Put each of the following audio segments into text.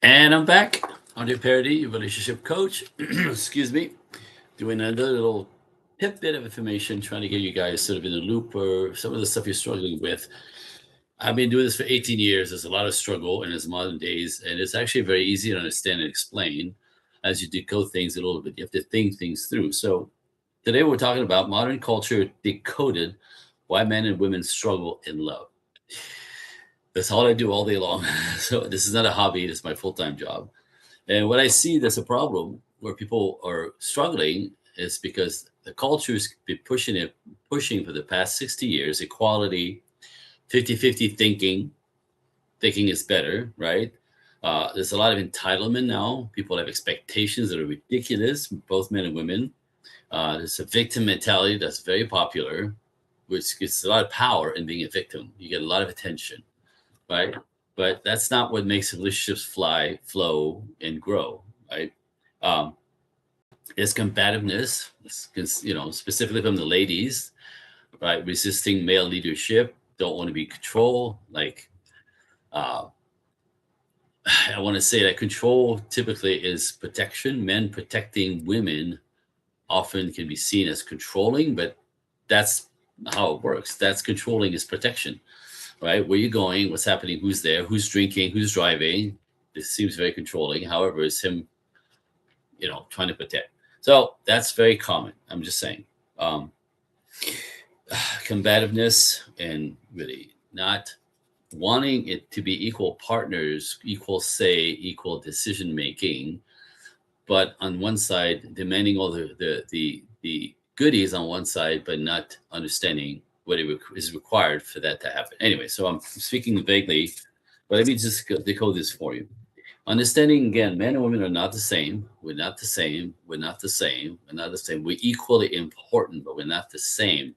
And I'm back. Andre Parody, your relationship coach. Excuse me. Doing another little bit of information, trying to get you guys sort of in the loop or some of the stuff you're struggling with. I've been doing this for 18 years. There's a lot of struggle in its modern days, and it's actually very easy to understand and explain as you decode things a little bit. You have to think things through. So today we're talking about modern culture decoded, why men and women struggle in love. That's all I do all day long. So this is not a hobby. This is my full-time job. And what I see that's a problem where people are struggling is because the culture's been pushing for the past 60 years, equality, 50-50 thinking is better, right? There's a lot of entitlement now. People have expectations that are ridiculous, both men and women. There's a victim mentality that's very popular, which gives a lot of power in being a victim. You get a lot of attention, right? But that's not what makes relationships flow, and grow, right? Um, it's combativeness, specifically from the ladies, right? Resisting male leadership, don't want to be control. Like, uh, I want to say that control typically is protection. Men protecting women often can be seen as controlling, but that's how it works. That's controlling is protection, right? Where you going, what's happening, who's there, who's drinking, who's driving. This seems very controlling. However, it's him, trying to protect. So that's very common. I'm just saying. Combativeness and really not wanting it to be equal partners, equal say, equal decision making, but on one side demanding all the goodies on one side, but not understanding what is required for that to happen. Anyway, so I'm speaking vaguely, but let me just decode this for you. Understanding again, men and women are not the same. We're not the same. We're not the same. We're not the same. We're equally important, but we're not the same.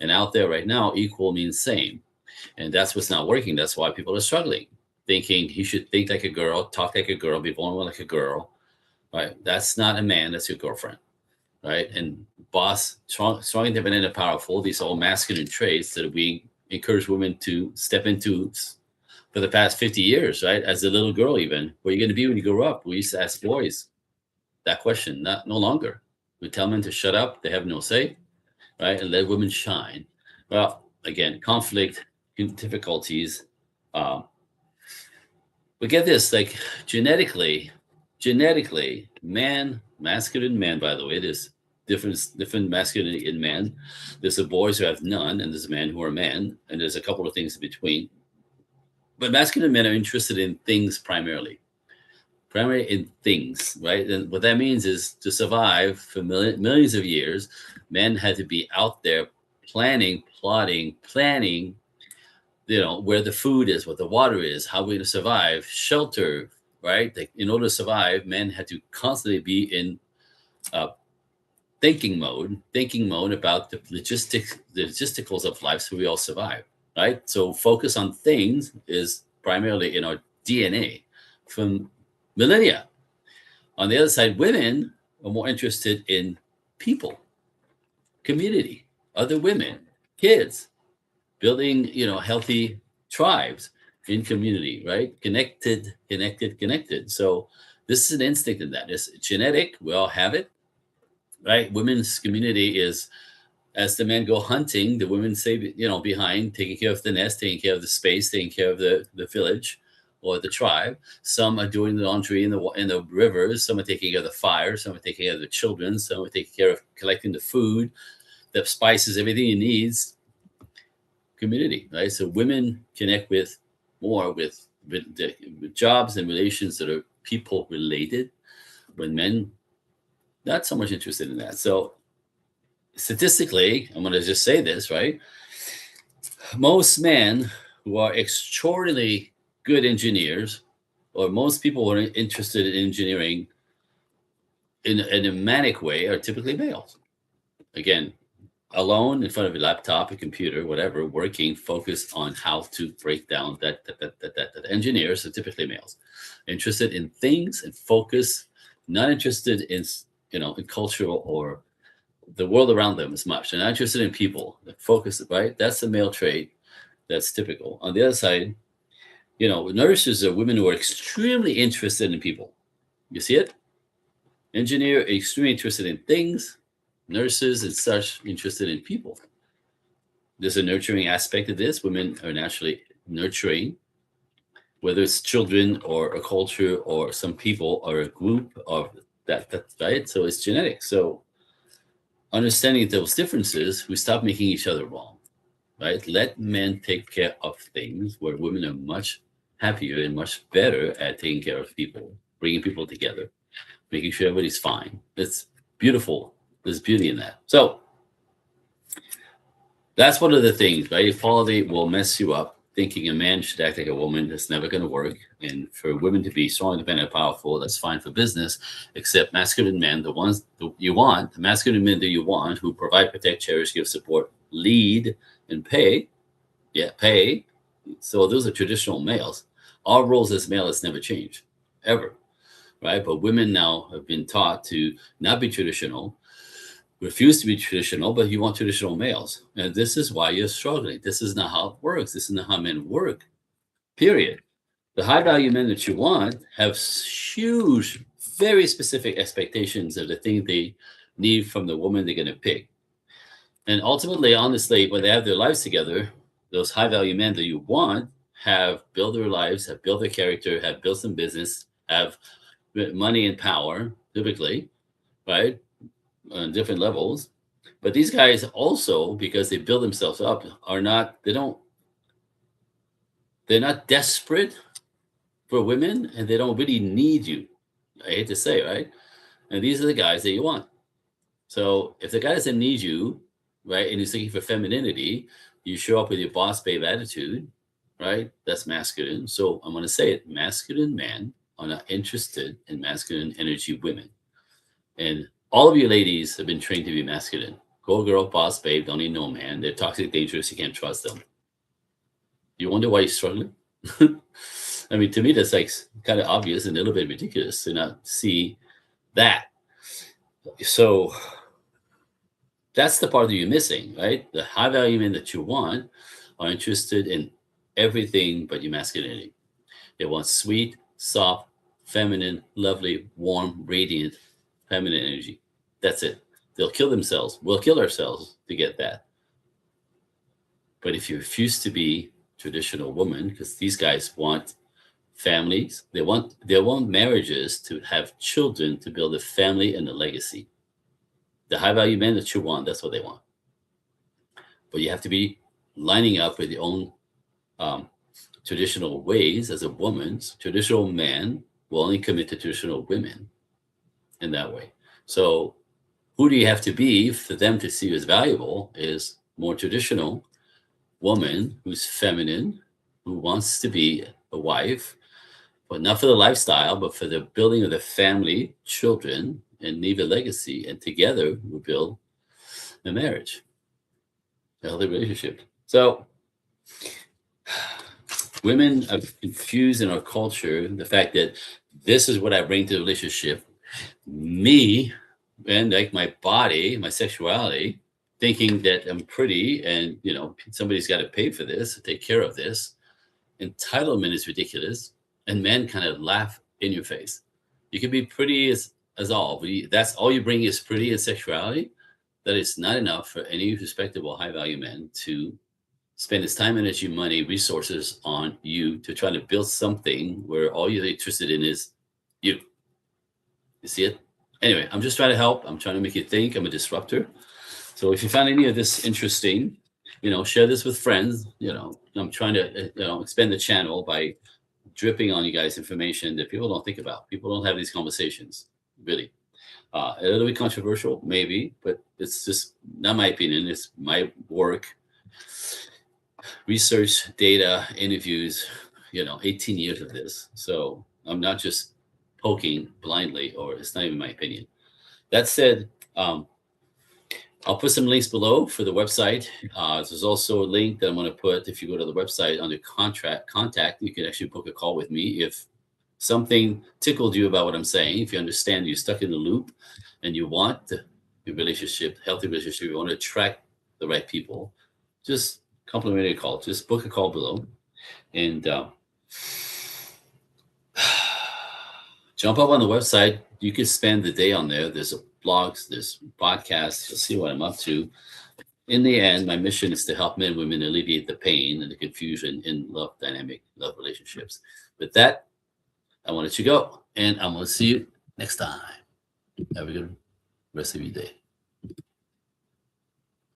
And out there right now, equal means same. And that's what's not working. That's why people are struggling, thinking he should think like a girl, talk like a girl, be vulnerable like a girl. Right? That's not a man. That's your girlfriend. Right? And boss, strong, independent, and powerful. These are all masculine traits that we encourage women to step into for the past 50 years, right? As a little girl, even, where are you going to be when you grow up? We used to ask boys that question, no longer. We tell men to shut up, they have no say, right? And let women shine. Well, again, conflict, difficulties. But get this, like genetically, masculine man, by the way, there's different masculinity in men. There's the boys who have none, and there's men who are men, and there's a couple of things in between. But masculine men are interested in things primarily in things, right? And what that means is to survive for millions of years, men had to be out there planning, plotting, where the food is, what the water is, how we're going to survive, shelter, right? Like, in order to survive, men had to constantly be in thinking mode about the logisticals of life, so we all survive, right? So focus on things is primarily in our DNA from millennia. On the other side, women are more interested in people, community, other women, kids, building, healthy tribes in community, right? Connected. So this is an instinct in that. It's genetic. We all have it, right? Women's community is, as the men go hunting, the women stay, behind, taking care of the nest, taking care of the space, taking care of the village or the tribe. Some are doing the laundry in the rivers. Some are taking care of the fire. Some are taking care of the children. Some are taking care of collecting the food, the spices, everything he needs. Community, right? So women connect with jobs and relations that are people related, when men not so much interested in that. So statistically, I'm going to just say this, right? Most men who are extraordinarily good engineers, or most people who are interested in engineering in a manic way, are typically males. Again, alone in front of a laptop, a computer, whatever, working, focused on how to break down that. Engineers are typically males, interested in things and focus, not interested in, in culture or the world around them as much. They're not interested in people. They're focused, right? That's the male trait that's typical. On the other side, Nurses are women who are extremely interested in people. You see it? Engineer, extremely interested in things. Nurses and such, interested in people. There's a nurturing aspect of this. Women are naturally nurturing, whether it's children or a culture or some people or a group of that's right. So it's genetic. So understanding those differences, we stop making each other wrong, right? Let men take care of things where women are much happier and much better at taking care of people, bringing people together, making sure everybody's fine. It's beautiful. There's beauty in that. So that's one of the things, right? Equality will mess you up. Thinking a man should act like a woman, that's never going to work. And for women to be strong, independent, powerful, that's fine for business. Except masculine men, the ones that you want, the masculine men that you want, who provide, protect, cherish, give support, lead, and pay. Yeah, pay. So those are traditional males. Our roles as male has never changed, ever, right? But women now have been taught to not be traditional, refuse to be traditional, but you want traditional males. And this is why you're struggling. This is not how it works. This is not how men work, period. The high value men that you want have huge, very specific expectations of the thing they need from the woman they're going to pick. And ultimately, honestly, when they have their lives together, those high value men that you want have built their lives, have built their character, have built some business, have money and power, typically, right? On different levels. But these guys also, because they build themselves up, they're not desperate for women and they don't really need you. I hate to say, right? And these are the guys that you want. So if the guy doesn't need you, right, and he's looking for femininity, you show up with your boss babe attitude, right? That's masculine. So I'm going to say it: masculine men are not interested in masculine energy women. And all of you ladies have been trained to be masculine. Go girl, boss babe, don't need no man. They're toxic, dangerous. You can't trust them. You wonder why you're struggling? I mean, to me, that's like kind of obvious and a little bit ridiculous to not see that. So that's the part that you're missing, right? The high value men that you want are interested in everything but your masculinity. They want sweet, soft, feminine, lovely, warm, radiant, feminine energy. That's it. They'll kill themselves. We'll kill ourselves to get that. But if you refuse to be traditional woman, because these guys want families, they want marriages to have children, to build a family and a legacy. The high value men that you want, that's what they want. But you have to be lining up with your own traditional ways as a woman. Traditional man will only commit to traditional women in that way. So who do you have to be for them to see you as valuable is more traditional woman who's feminine, who wants to be a wife, but not for the lifestyle, but for the building of the family, children, and leave a legacy. And together we build a marriage, a healthy relationship. So women are confused in our culture the fact that this is what I bring to the relationship. Me and like my body, my sexuality, thinking that I'm pretty and somebody's got to pay for this, take care of this. Entitlement is ridiculous, and men kind of laugh in your face. You can be pretty as all, but that's all you bring is pretty and sexuality. That is not enough for any respectable high value man to spend his time, energy, money, resources on you to try to build something where all you're interested in is you. You see it? Anyway, I'm just trying to help. I'm trying to make you think. I'm a disruptor. So if you find any of this interesting, share this with friends. I'm trying to, expand the channel by dripping on you guys information that people don't think about. People don't have these conversations, really. A little bit controversial, maybe, but it's just not my opinion. It's my work, research, data, interviews, 18 years of this. So I'm not just poking blindly, or it's not even my opinion. That said, I'll put some links below for the website. There's also a link that I'm going to put if you go to the website under contact. You can actually book a call with me if something tickled you about what I'm saying. If you understand you're stuck in the loop and you want a healthy relationship, you want to attract the right people, just complimentary call. Just book a call below. And Jump up on the website. You can spend the day on there. There's blogs, there's podcasts. You'll see what I'm up to. In the end, my mission is to help men and women alleviate the pain and the confusion in love relationships. With that, I want to let you go, and I'm going to see you next time. Have a good rest of your day.